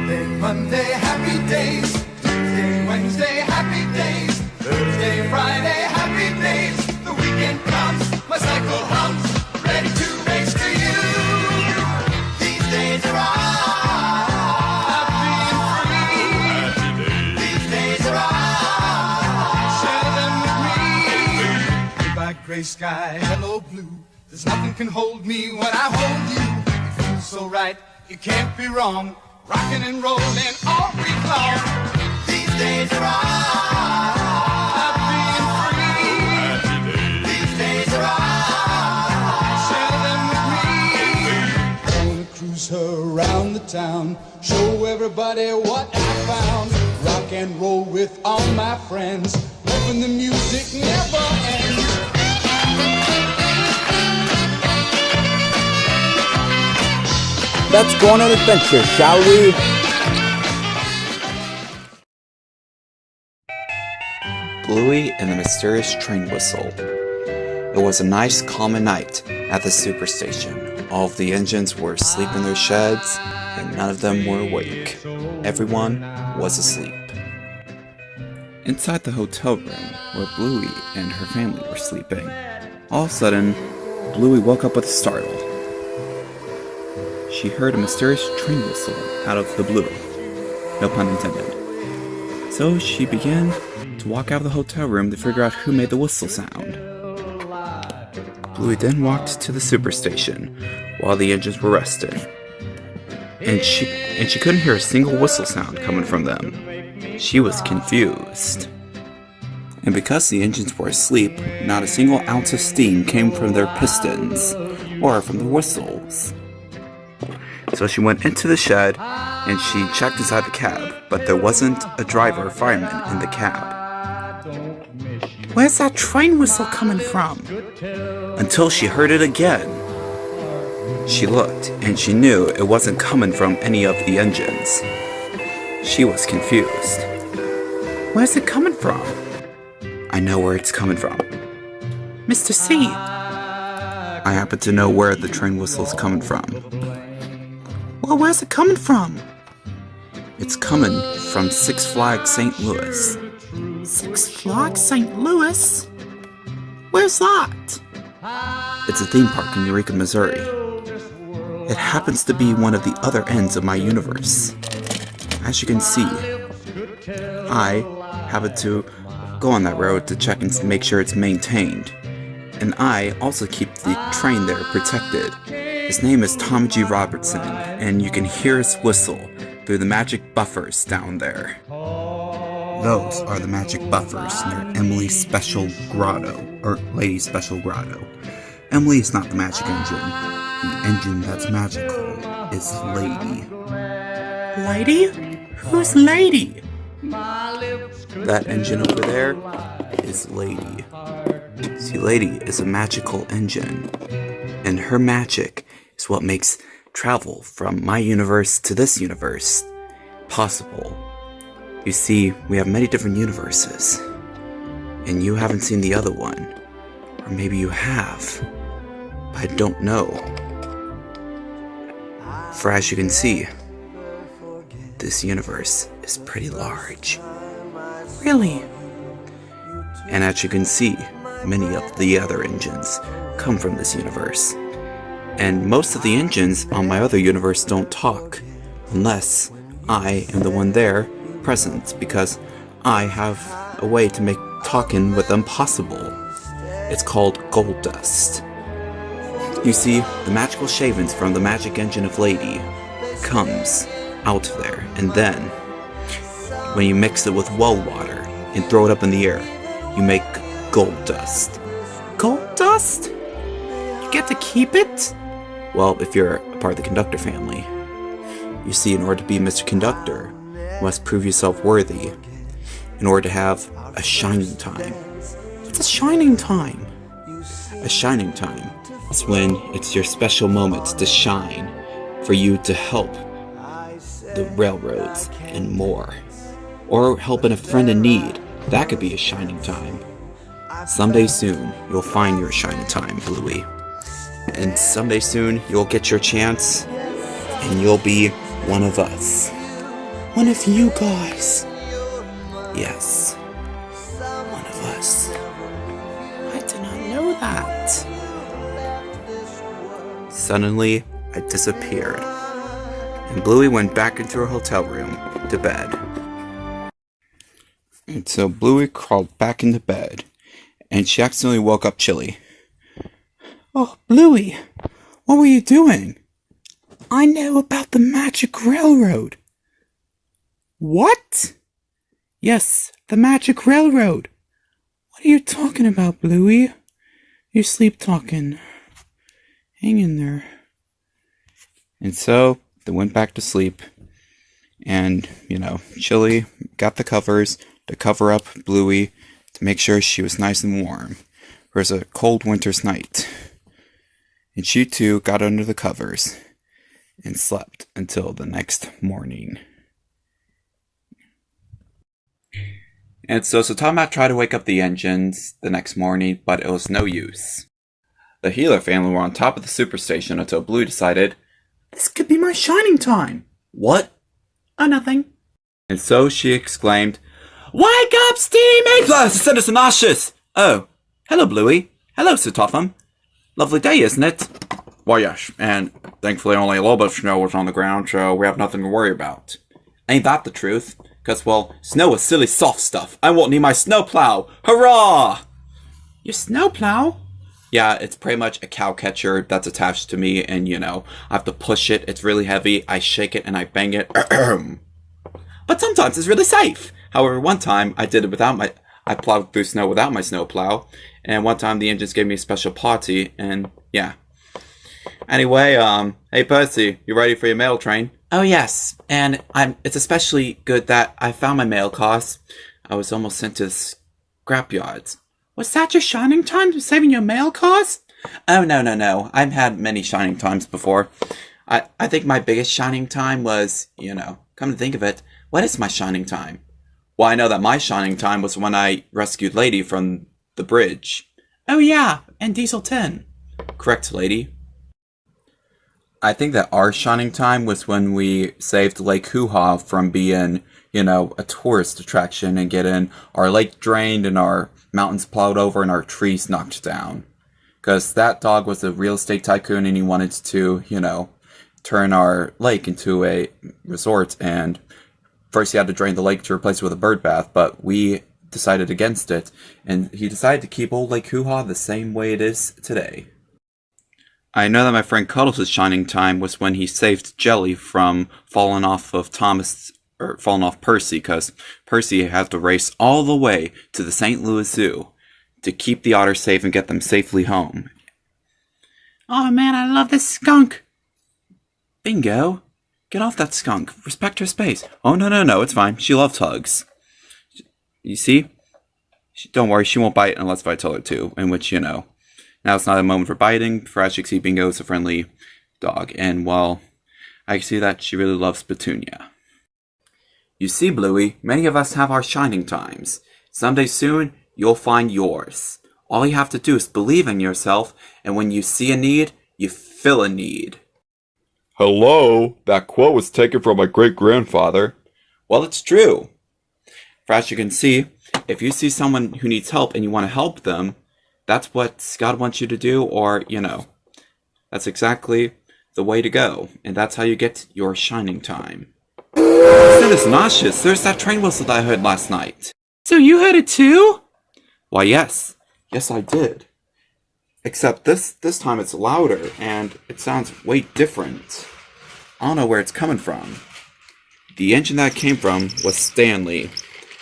Monday, happy days. Tuesday, Wednesday, happy days. Thursday, Friday, happy days. The weekend comes, my cycle hums, ready to race to you. These days are all happy and free. These days are all share them with me. Goodbye, gray sky, hello blue. There's nothing can hold me when I hold you. It feels so right, it can't be wrong. Rockin' and rollin' all week long. These days are all happy and free. These days are all share them with me. I wanna cruise her around the town, show everybody what I found. Rock and roll with all my friends, hoping the music never ends. Let's go on an adventure, shall we? Bluey and the Mysterious Train Whistle. It was a nice, calm night at the superstation. All of the engines were asleep in their sheds, and none of them were awake. Everyone was asleep. Inside the hotel room, where Bluey and her family were sleeping, all of a sudden, Bluey woke up with a startle. She heard a mysterious train whistle out of the blue. No pun intended. So she began to walk out of the hotel room to figure out who made the whistle sound. Bluey then walked to the superstation while the engines were resting. And she couldn't hear a single whistle sound coming from them. She was confused. And because the engines were asleep, not a single ounce of steam came from their pistons or from the whistles. So she went into the shed and she checked inside the cab, but there wasn't a driver or fireman in the cab. Where's that train whistle coming from? Until she heard it again. She looked and she knew it wasn't coming from any of the engines. She was confused. Where's it coming from? I know where it's coming from. Mr. C. I happen to know where the train whistle's coming from. Well, where's it coming from? It's coming from Six Flags St. Louis. Six Flags St. Louis? Where's that? It's a theme park in Eureka, Missouri. It happens to be one of the other ends of my universe. As you can see, I happen to go on that road to check and make sure it's maintained. And I also keep the train there protected. His name is Tom G. Robertson, and you can hear his whistle through the magic buffers down there. Those are the magic buffers near Emily's Special Grotto, or Lady's Special Grotto. Emily is not the magic engine. The engine that's magical is Lady. Lady? Who's Lady? That engine over there is Lady. See, Lady is a magical engine, and her magic is what makes travel from my universe to this universe possible. You see, we have many different universes, and you haven't seen the other one. Or maybe you have, but I don't know. For as you can see, this universe is pretty large. Really? And as you can see, many of the other engines come from this universe. And most of the engines on my other universe don't talk, unless I am the one there present, because I have a way to make talking with them possible. It's called gold dust. You see, the magical shavings from the magic engine of Lady comes out of there, and then when you mix it with well water and throw it up in the air, you make gold dust. Gold dust? You get to keep it? Well, if you're a part of the Conductor family. You see, in order to be Mr. Conductor, you must prove yourself worthy in order to have a shining time. What's a shining time? A shining time is when it's your special moment to shine, for you to help the railroads and more. Or helping a friend in need. That could be a shining time. Someday soon, you'll find your shining time, Bluey. And someday soon, you'll get your chance, and you'll be one of us. one of you guys. Yes, one of us. I did not know that. Suddenly, I disappeared, and Bluey went back into her hotel room to bed. And so Bluey crawled back into bed, and she accidentally woke up Chili. Oh, Bluey, what were you doing? I know about the magic railroad. What? Yes, the magic railroad. What are you talking about, Bluey? You're sleep talking. Hang in there. And so they went back to sleep. And, Chili got the covers to cover up Bluey to make sure she was nice and warm. It was a cold winter's night. And she too got under the covers and slept until the next morning. And so Tomac tried to wake up the engines the next morning, but it was no use. The Heeler family were on top of the superstation until Bluey decided, this could be my shining time. What? Oh, nothing. And so she exclaimed, wake up, steamy citizens nauseous! Oh, hello, Bluey. Hello, Sir Topham. Lovely day, isn't it? Well, yes, and thankfully only a little bit of snow was on the ground, so we have nothing to worry about. Ain't that the truth? Because, well, snow is silly soft stuff. I won't need my snowplow. Hurrah! Your snowplow? Yeah, it's pretty much a cow catcher that's attached to me, and, I have to push it. It's really heavy. I shake it and I bang it. But sometimes it's really safe. However, one time I did it I plowed through snow without my snowplow, and one time the engines gave me a special party, and yeah. Anyway, hey Percy, you ready for your mail train? Oh yes, and it's especially good that I found my mail cars. I was almost sent to scrapyards. Was that your shining time, saving your mail cars? Oh no, I've had many shining times before. I think my biggest shining time was, come to think of it, what is my shining time? Well, I know that my shining time was when I rescued Lady from the bridge. Oh yeah, and Diesel 10. Correct, Lady. I think that our shining time was when we saved Lake Hoo-Ha from being, a tourist attraction and getting our lake drained and our mountains plowed over and our trees knocked down. Because that dog was a real estate tycoon and he wanted to, turn our lake into a resort, and first he had to drain the lake to replace it with a bird bath, but we decided against it, and he decided to keep old Lake Hoo-Ha the same way it is today. I know that my friend Cuddles' shining time was when he saved Jelly from falling off Percy, because Percy had to race all the way to the St. Louis Zoo to keep the otters safe and get them safely home. Oh man, I love this skunk! Bingo! Get off that skunk. Respect her space. Oh, no, it's fine. She loves hugs. You see? Don't worry, she won't bite unless I tell her to, in which, now it's not a moment for biting, for as you can see, Bingo is a friendly dog, and, well, I can see that she really loves Petunia. You see, Bluey, many of us have our shining times. Someday soon, you'll find yours. All you have to do is believe in yourself, and when you see a need, you fill a need. Hello? That quote was taken from my great-grandfather. Well, it's true. For as you can see, if you see someone who needs help and you want to help them, that's what God wants you to do, or, that's exactly the way to go. And that's how you get your shining time. It's nauseous. There's that train whistle that I heard last night. So you heard it too? Why, yes. Yes, I did. Except this time it's louder, and it sounds way different. I don't know where it's coming from. The engine that it came from was Stanley.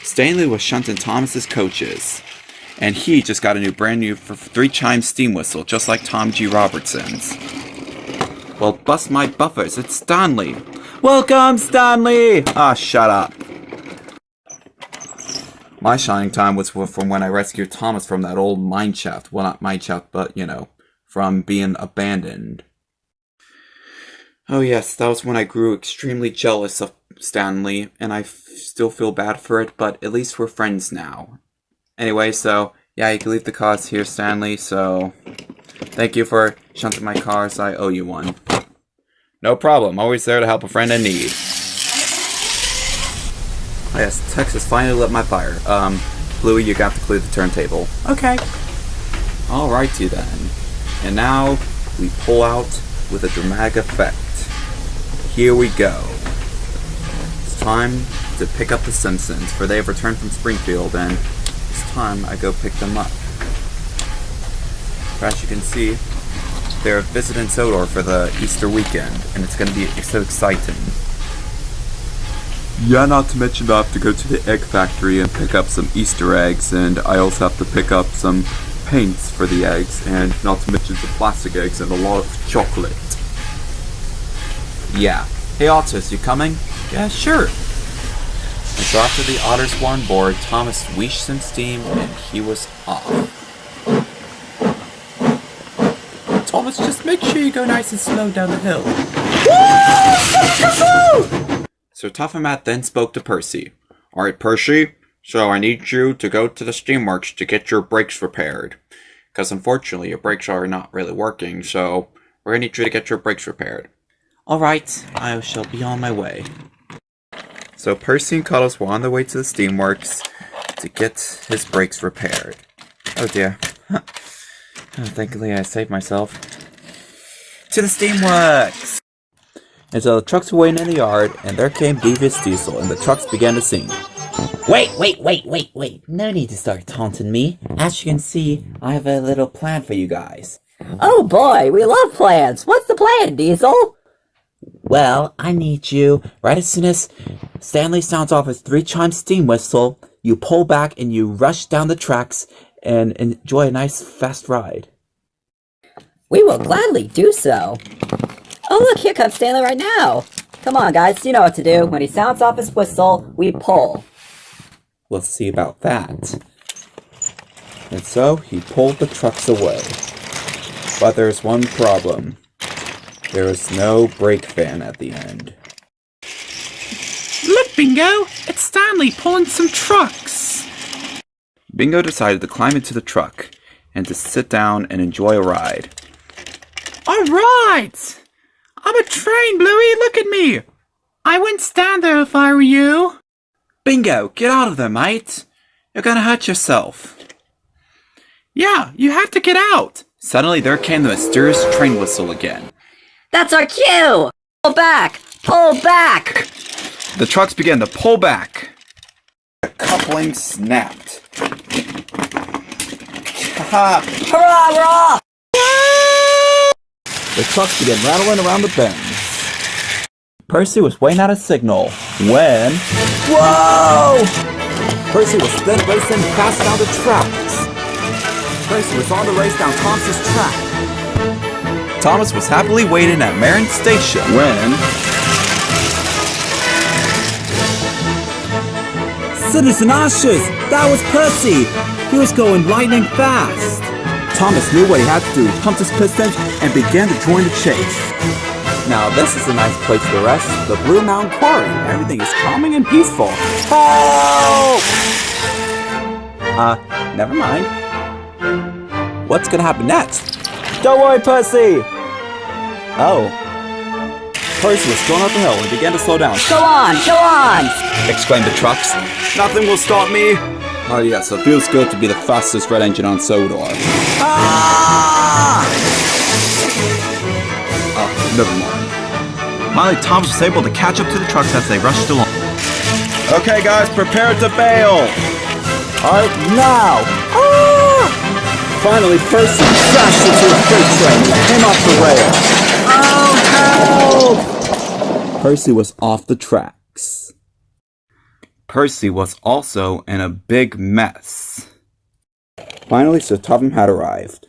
Stanley was shunting Thomas's coaches, and he just got a brand new 3-chime steam whistle, just like Tom G. Robertson's. Well, bust my buffers, it's Stanley. Welcome, Stanley! Ah, shut up. My shining time was from when I rescued Thomas from that old mine shaft. Well, not mine shaft, but, from being abandoned. Oh yes, that was when I grew extremely jealous of Stanley, and I still feel bad for it, but at least we're friends now. Anyway, so, yeah, you can leave the cars here, Stanley, so thank you for shunting my cars. I owe you one. No problem. Always there to help a friend in need. Oh yes, Tex has finally lit my fire. Bluey, you got to clear the turntable. Okay. Alrighty then. And now, we pull out with a dramatic effect. Here we go. It's time to pick up the Simpsons, for they have returned from Springfield, and it's time I go pick them up. As you can see, they're visiting Sodor for the Easter weekend, and it's going to be so exciting. Yeah, not to mention I have to go to the egg factory and pick up some Easter eggs, and I also have to pick up some paints for the eggs, and not to mention some plastic eggs and a lot of chocolate. Yeah. Hey Otters, you coming? Yeah, sure. And so after the Otters were on board, Thomas wheeshed some steam, and he was off. Thomas, just make sure you go nice and slow down the hill. So Tough-O-Matt then spoke to Percy. Alright, Percy, so I need you to go to the steamworks to get your brakes repaired. Because unfortunately, your brakes are not really working, so we're going to need you to get your brakes repaired. Alright, I shall be on my way. So Percy and Cuddles were on their way to the steamworks to get his brakes repaired. Oh dear. Oh, thankfully I saved myself. To the steamworks! And so the trucks were waiting in the yard, and there came Devious Diesel, and the trucks began to sing. Wait! No need to start taunting me. As you can see, I have a little plan for you guys. Oh boy, we love plans. What's the plan, Diesel? Well, I need you, right as soon as Stanley sounds off his 3-chime steam whistle, you pull back and you rush down the tracks and enjoy a nice fast ride. We will gladly do so. Oh look, here comes Stanley right now. Come on guys, you know what to do. When he sounds off his whistle, we pull. We'll see about that. And so, he pulled the trucks away. But there's one problem. There is no brake fan at the end. Look, Bingo! It's Stanley pulling some trucks! Bingo decided to climb into the truck and to sit down and enjoy a ride. Alright! I'm a train, Bluey! Look at me! I wouldn't stand there if I were you! Bingo, get out of there, mate! You're gonna hurt yourself. Yeah, you have to get out! Suddenly there came the mysterious train whistle again. That's our cue! Pull back! Pull back! The trucks began to pull back. The coupling snapped. Ha! Hurrah, we're off! The trucks began rattling around the bends. Percy was waiting at a signal when... Whoa! Percy was then racing fast down the tracks. Percy was on the race down Thomas's track. Thomas was happily waiting at Marion Station when... Citizen Ashes! That was Percy! He was going lightning fast! Thomas knew what he had to do. He pumped his pistons and began to join the chase. Now this is a nice place to rest. The Blue Mountain Quarry. Everything is calming and peaceful. Help! Never mind. What's gonna happen next? Don't worry, Percy! Oh. Percy was thrown up the hill and began to slow down. Go on! Go on! Exclaimed the trucks. Nothing will stop me! Oh yes, it feels good to be the fastest red engine on Sodor. Ah! Oh, never mind. Finally, Thomas was able to catch up to the trucks as they rushed along. Okay guys, prepare to bail! Alright, now! Ah! Finally, Percy crashed into a freight train and came off the rail. Oh, help! Percy was off the tracks. Percy was also in a big mess. Finally, Sir Topham had arrived.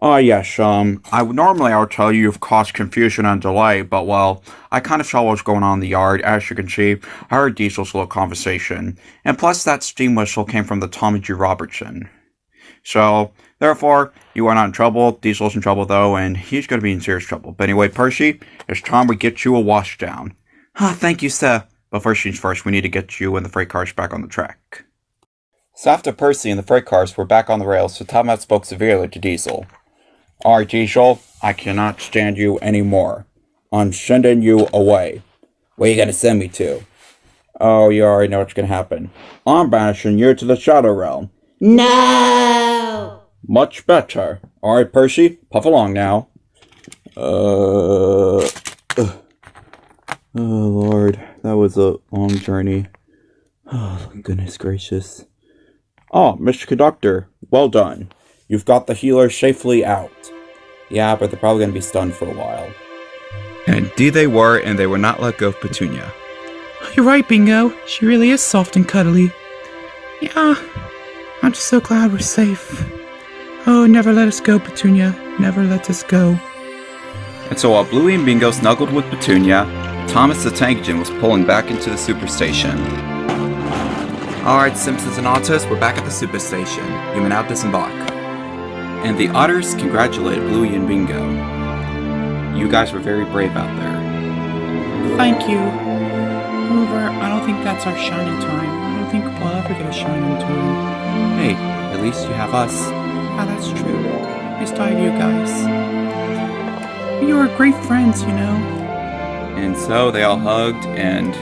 Yes, I would tell you you've caused confusion and delay, but well, I kind of saw what was going on in the yard. As you can see, I heard Diesel's little conversation, and plus that steam whistle came from the Tommy G. Robertson. So, therefore, you are not in trouble. Diesel's in trouble though, and he's going to be in serious trouble. But anyway, Percy, it's time we get you a washdown. Thank you, sir. But first things first, we need to get you and the freight cars back on the track. So after Percy and the freight cars were back on the rails, Sir Topham spoke severely to Diesel. Alright, Diesel, I cannot stand you anymore. I'm sending you away. Where are you going to send me to? Oh, you already know what's gonna happen. I'm banishing you to the Shadow Realm. No! Much better. Alright, Percy, puff along now. Oh, Lord. That was a long journey. Oh, goodness gracious. Oh, Mr. Conductor, well done. You've got the healer safely out. Yeah, but they're probably gonna be stunned for a while. And indeed they were, and they were not let go of Petunia. You're right, Bingo. She really is soft and cuddly. Yeah, I'm just so glad we're safe. Oh, never let us go, Petunia. Never let us go. And so while Bluey and Bingo snuggled with Petunia, Thomas the Tank Engine was pulling back into the superstation. Alright, Simpsons and Otters, we're back at the superstation. You may now disembark. And the Otters congratulated Bluey and Bingo. You guys were very brave out there. Thank you. However, I don't think that's our shining time. I don't think we'll ever get a shining time. Hey, at least you have us. Ah, that's true. I still have you guys. You are great friends, you know. And so they all hugged, and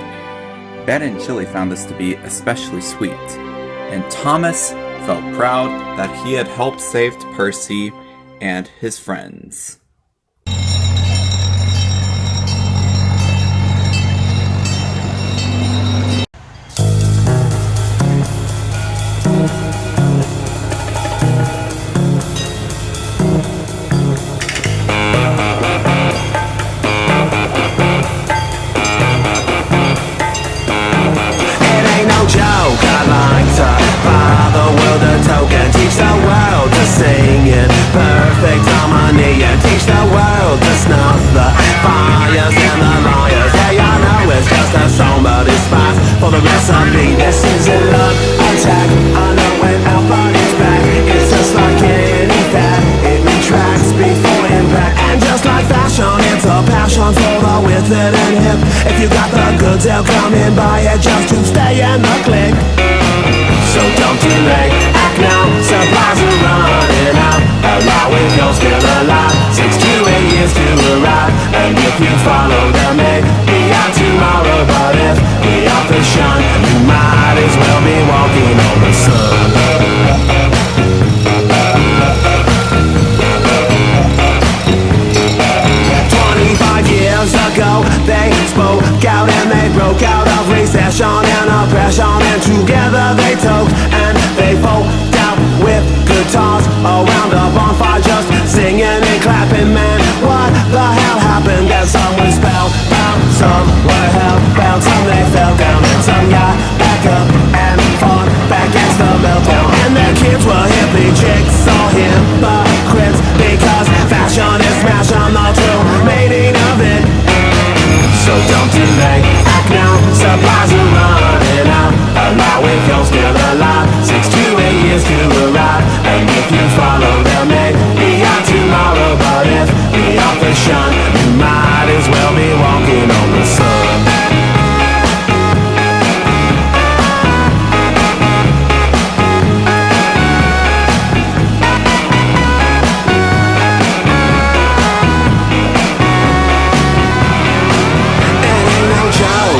Ben and Chili found this to be especially sweet. And Thomas felt proud that he had helped save Percy and his friends. Teach the world to sing in perfect harmony, and teach the world to snuff the fires and the liars. Hey, I know it's just a song, but it's spice for the recipe. This is a love attack. I know when our body's back, it's just like any fat. It retracts before impact, and just like fashion, it's a passion for the with it and hip. If you got the goods, they'll come in buy it just to stay in the clique. So don't delay, act now, supplies are running out. Allow if you're still alive, 6 to 8 years to arrive. And if you follow them, maybe out tomorrow. But if we are the shun, you might as well be walking on the sun. 25 years ago, they spoke out and they broke out of recession and oppression, and together they talked and they folk out with guitars around a bonfire, just singing and clapping. Man, what the hell happened? That some were spellbound, some were hellbound, some they fell down, and some got back up and fought back against the meltdown. And their kids were hippie chicks or hypocrites, because fashion is smashing the true meaning of it. So don't delay, act now, supplies are running out. Allow if you're still alive, 6 to 8 years to arrive. And if you follow them, maybe out tomorrow. But if we are the shun, you might as well be walking on the sun.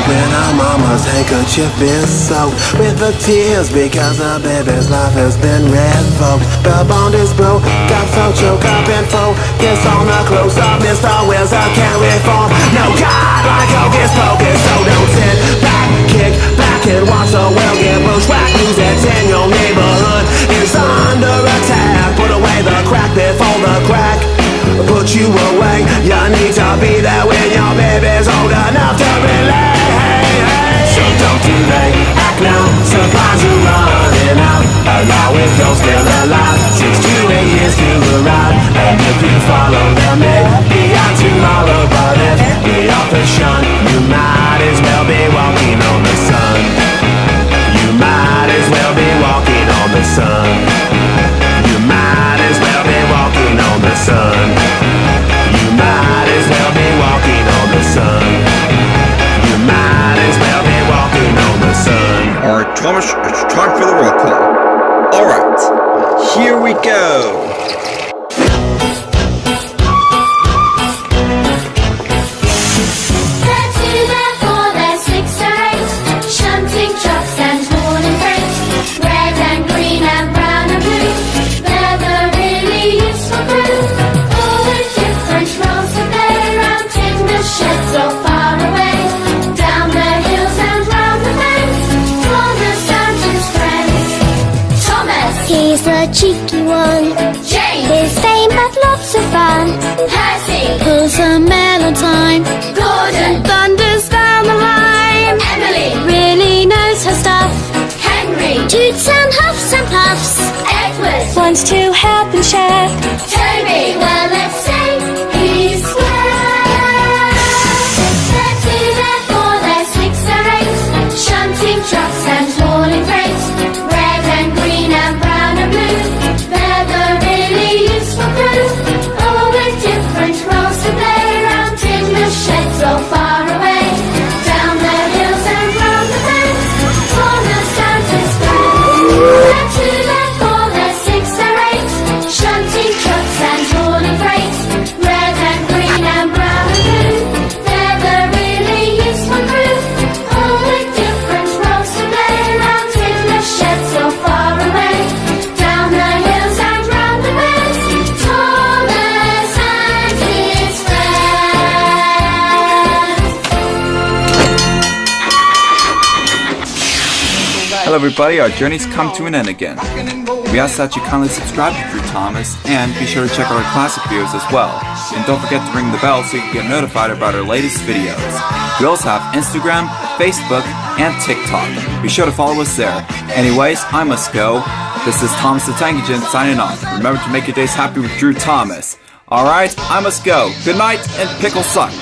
When our mama's handkerchief is soaked with the tears because the baby's life has been revoked. The bond is broke, got so choked up and focused on the close of Mr. Wizard can't reform. No God like Hocus Pocus, so don't sit back, kick back and watch the world get bushwhacked. News that's in your neighborhood is under attack. Put away the crack before the crack put you away. You need to be there when your baby's old enough to relate. So don't delay, act now, supplies are running out. Allow if you're still alive, 6 to 8 years to arrive. And if you follow them, maybe out tomorrow. But if we are the shun, you might as well be walking on the sun. You might as well be walking on the sun. You might as well be walking on the sun. You might as well be walking on the sun. You might as well be walking on the sun. Alright, Thomas, it's time for the roll call. Alright, here we go. Let's do that for that 6 times. the cheeky one. James, His fame had lots of fun. Percy, Pulls a mail on time. Gordon, Thunders down the line. Emily, Really knows her stuff. Henry, Toots and huffs and puffs. Edward, Wants to help and share. Toby, well let's say he's square. They're 2, they're 4, they're 6, they're 8, shunting trucks and hauling freight. Red and green and brown and blue, they're the really useful crew. All with different roles to play, round in the sheds or far away. Down the hills and round the bends, for the Santa's friends. They're 2, they're 4, they're 6, they're 8, shunting trucks and hauling freight. Red and green and brown and blue, they're the really useful crew. All with different roles to play, round in the sheds or far away. Down the hills and round the bends, Thomas and his friends. Hello everybody, our journey's come to an end again. We ask that you kindly subscribe to Drew Thomas, and be sure to check out our classic videos as well. And don't forget to ring the bell so you can get notified about our latest videos. We also have Instagram, Facebook, and TikTok. Be sure to follow us there. Anyways, I must go. This is Thomas the Tank Agent signing off. Remember to make your days happy with Drew Thomas. Alright, I must go. Good night, and pickle suck.